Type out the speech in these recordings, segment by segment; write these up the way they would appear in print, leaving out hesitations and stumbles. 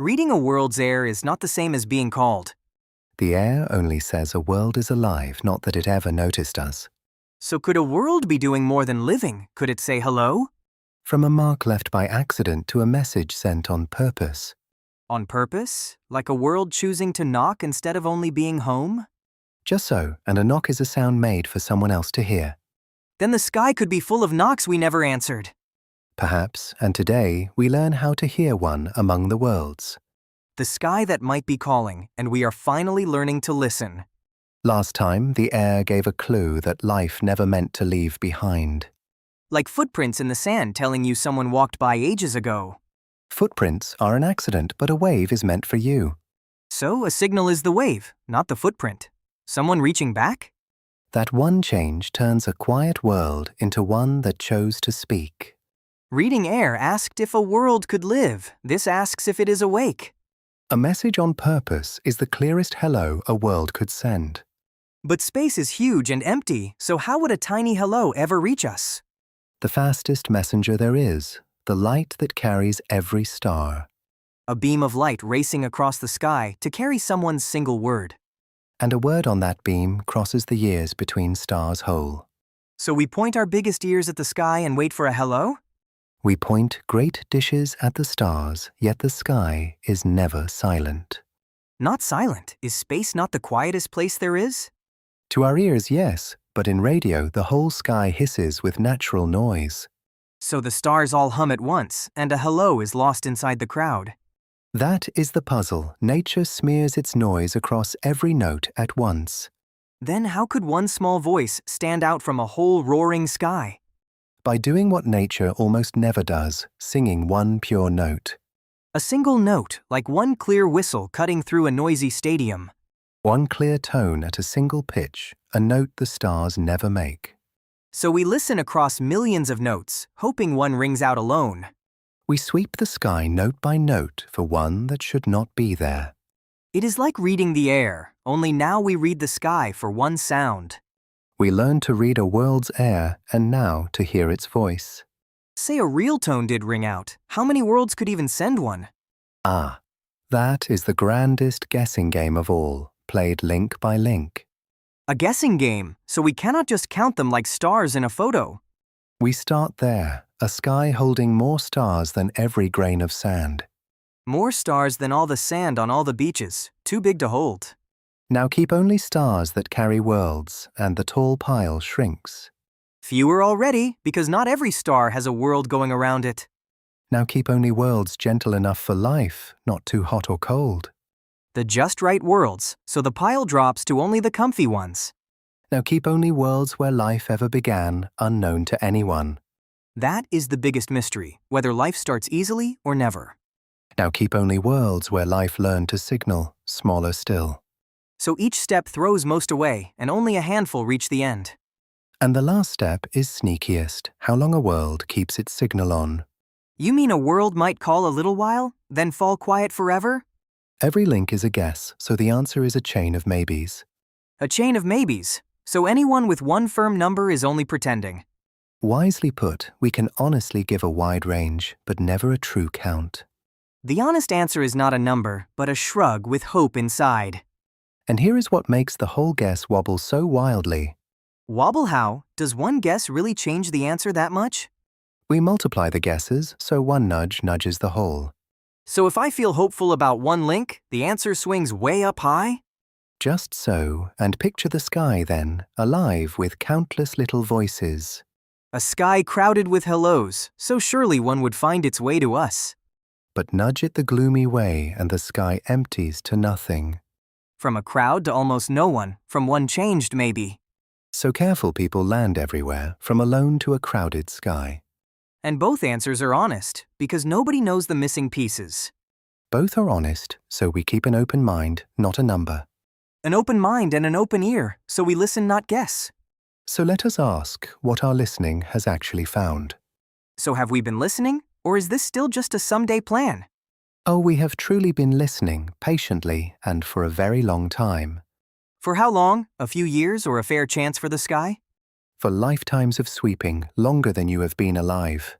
Reading a world's air is not the same as being called. The air only says a world is alive, not that it ever noticed us. So could a world be doing more than living? Could it say hello? From a mark left by accident to a message sent on purpose. On purpose? Like a world choosing to knock instead of only being home? Just so, and a knock is a sound made for someone else to hear. Then the sky could be full of knocks we never answered. Perhaps, and today we learn how to hear one among the worlds. The sky that might be calling, and we are finally learning to listen. Last time, the air gave a clue that life never meant to leave behind. Like footprints in the sand telling you someone walked by ages ago. Footprints are an accident, but a wave is meant for you. So a signal is the wave, not the footprint. Someone reaching back? That one change turns a quiet world into one that chose to speak. Reading air asked if a world could live. This asks if it is awake. A message on purpose is the clearest hello a world could send. But space is huge and empty, so how would a tiny hello ever reach us? The fastest messenger there is, the light that carries every star. A beam of light racing across the sky to carry someone's single word. And a word on that beam crosses the years between stars whole. So we point our biggest ears at the sky and wait for a hello? We point great dishes at the stars, yet the sky is never silent. Not silent. Is space not the quietest place there is? To our ears, yes, but in radio the whole sky hisses with natural noise. So the stars all hum at once, and a hello is lost inside the crowd. That is the puzzle. Nature smears its noise across every note at once. Then how could one small voice stand out from a whole roaring sky? By doing what nature almost never does, singing one pure note. A single note, like one clear whistle cutting through a noisy stadium. One clear tone at a single pitch, a note the stars never make. So we listen across millions of notes, hoping one rings out alone. We sweep the sky note by note for one that should not be there. It is like reading the air, only now we read the sky for one sound. We learn to read a world's air and now to hear its voice. Say a real tone did ring out. How many worlds could even send one? Ah, that is the grandest guessing game of all, played link by link. A guessing game, so we cannot just count them like stars in a photo. We start there, a sky holding more stars than every grain of sand. More stars than all the sand on all the beaches, too big to hold. Now keep only stars that carry worlds, and the tall pile shrinks. Fewer already, because not every star has a world going around it. Now keep only worlds gentle enough for life, not too hot or cold. The just right worlds, so the pile drops to only the comfy ones. Now keep only worlds where life ever began, unknown to anyone. That is the biggest mystery, whether life starts easily or never. Now keep only worlds where life learned to signal, smaller still. So each step throws most away, and only a handful reach the end. And the last step is sneakiest, how long a world keeps its signal on. You mean a world might call a little while, then fall quiet forever? Every link is a guess, so the answer is a chain of maybes. A chain of maybes, so anyone with one firm number is only pretending. Wisely put, we can honestly give a wide range, but never a true count. The honest answer is not a number, but a shrug with hope inside. And here is what makes the whole guess wobble so wildly. Wobble how? Does one guess really change the answer that much? We multiply the guesses, so one nudge nudges the whole. So if I feel hopeful about one link, the answer swings way up high? Just so, and picture the sky then, alive with countless little voices. A sky crowded with hellos, so surely one would find its way to us. But nudge it the gloomy way and the sky empties to nothing. From a crowd to almost no one, from one changed maybe. So careful people land everywhere, from a lone to a crowded sky. And both answers are honest, because nobody knows the missing pieces. Both are honest, so we keep an open mind, not a number. An open mind and an open ear, so we listen not guess. So let us ask what our listening has actually found. So have we been listening, or is this still just a someday plan? Oh, we have truly been listening, patiently, and for a very long time. For how long? A few years or a fair chance for the sky? For lifetimes of sweeping, longer than you have been alive.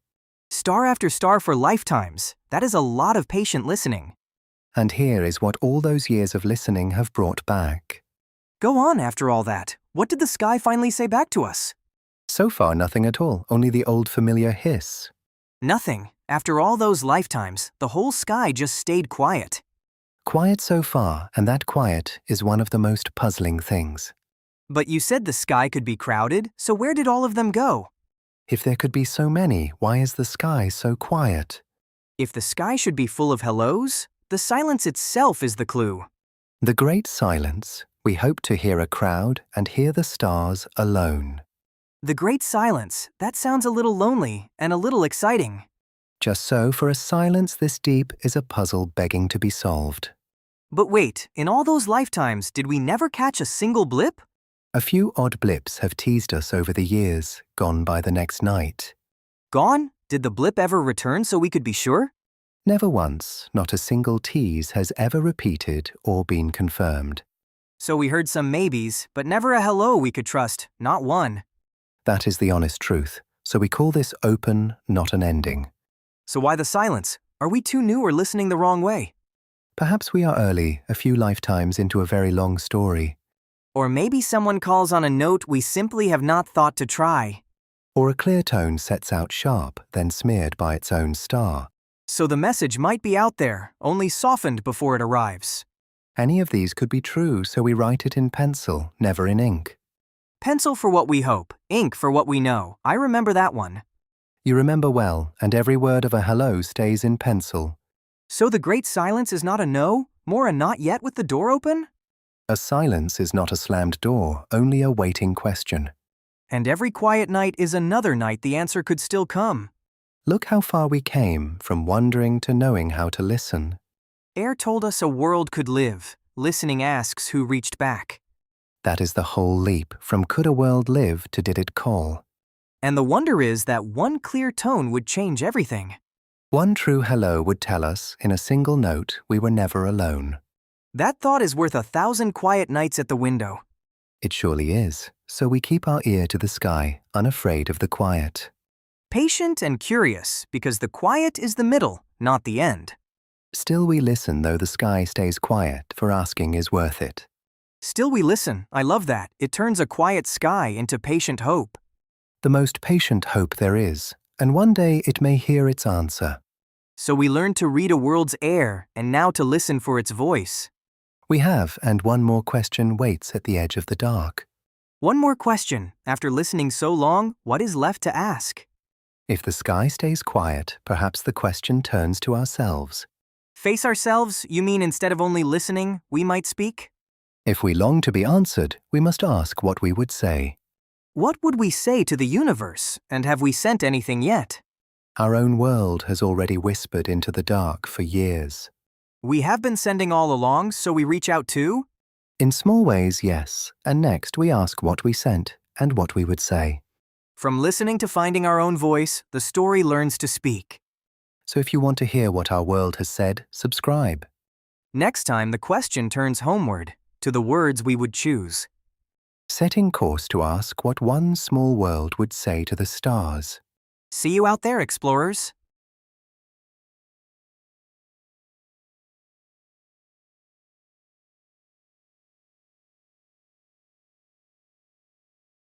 Star after star for lifetimes. That is a lot of patient listening. And here is what all those years of listening have brought back. Go on after all that. What did the sky finally say back to us? So far, nothing at all, only the old familiar hiss. Nothing. After all those lifetimes, the whole sky just stayed quiet. Quiet so far, and that quiet is one of the most puzzling things. But you said the sky could be crowded, so where did all of them go? If there could be so many, why is the sky so quiet? If the sky should be full of hellos, the silence itself is the clue. The great silence, we hope to hear a crowd and hear the stars alone. The great silence, that sounds a little lonely and a little exciting. Just so, for a silence this deep is a puzzle begging to be solved. But wait, in all those lifetimes, did we never catch a single blip? A few odd blips have teased us over the years, gone by the next night. Gone? Did the blip ever return so we could be sure? Never once, not a single tease has ever repeated or been confirmed. So we heard some maybes, but never a hello we could trust, not one. That is the honest truth, so we call this open, not an ending. So why the silence? Are we too new or listening the wrong way? Perhaps we are early, a few lifetimes into a very long story. Or maybe someone calls on a note we simply have not thought to try. Or a clear tone sets out sharp, then smeared by its own star. So the message might be out there, only softened before it arrives. Any of these could be true, so we write it in pencil, never in ink. Pencil for what we hope, ink for what we know. I remember that one. You remember well, and every word of a hello stays in pencil. So the great silence is not a no, more a not yet with the door open? A silence is not a slammed door, only a waiting question. And every quiet night is another night the answer could still come. Look how far we came, from wondering to knowing how to listen. Air told us a world could live. Listening asks who reached back. That is the whole leap, from could a world live to did it call. And the wonder is that one clear tone would change everything. One true hello would tell us, in a single note, we were never alone. That thought is worth 1,000 quiet nights at the window. It surely is, so we keep our ear to the sky, unafraid of the quiet. Patient and curious, because the quiet is the middle, not the end. Still we listen though the sky stays quiet, for asking is worth it. Still we listen, I love that. It turns a quiet sky into patient hope. The most patient hope there is, and one day it may hear its answer. So we learned to read a world's air, and now to listen for its voice. We have, and one more question waits at the edge of the dark. One more question. After listening so long, what is left to ask? If the sky stays quiet, perhaps the question turns to ourselves. Face ourselves, you mean instead of only listening, we might speak? If we long to be answered, we must ask what we would say. What would we say to the universe, and have we sent anything yet? Our own world has already whispered into the dark for years. We have been sending all along, so we reach out too? In small ways, yes, and next we ask what we sent and what we would say. From listening to finding our own voice, the story learns to speak. So if you want to hear what our world has said, subscribe. Next time, the question turns homeward, to the words we would choose. Setting course to ask what one small world would say to the stars. See you out there, explorers.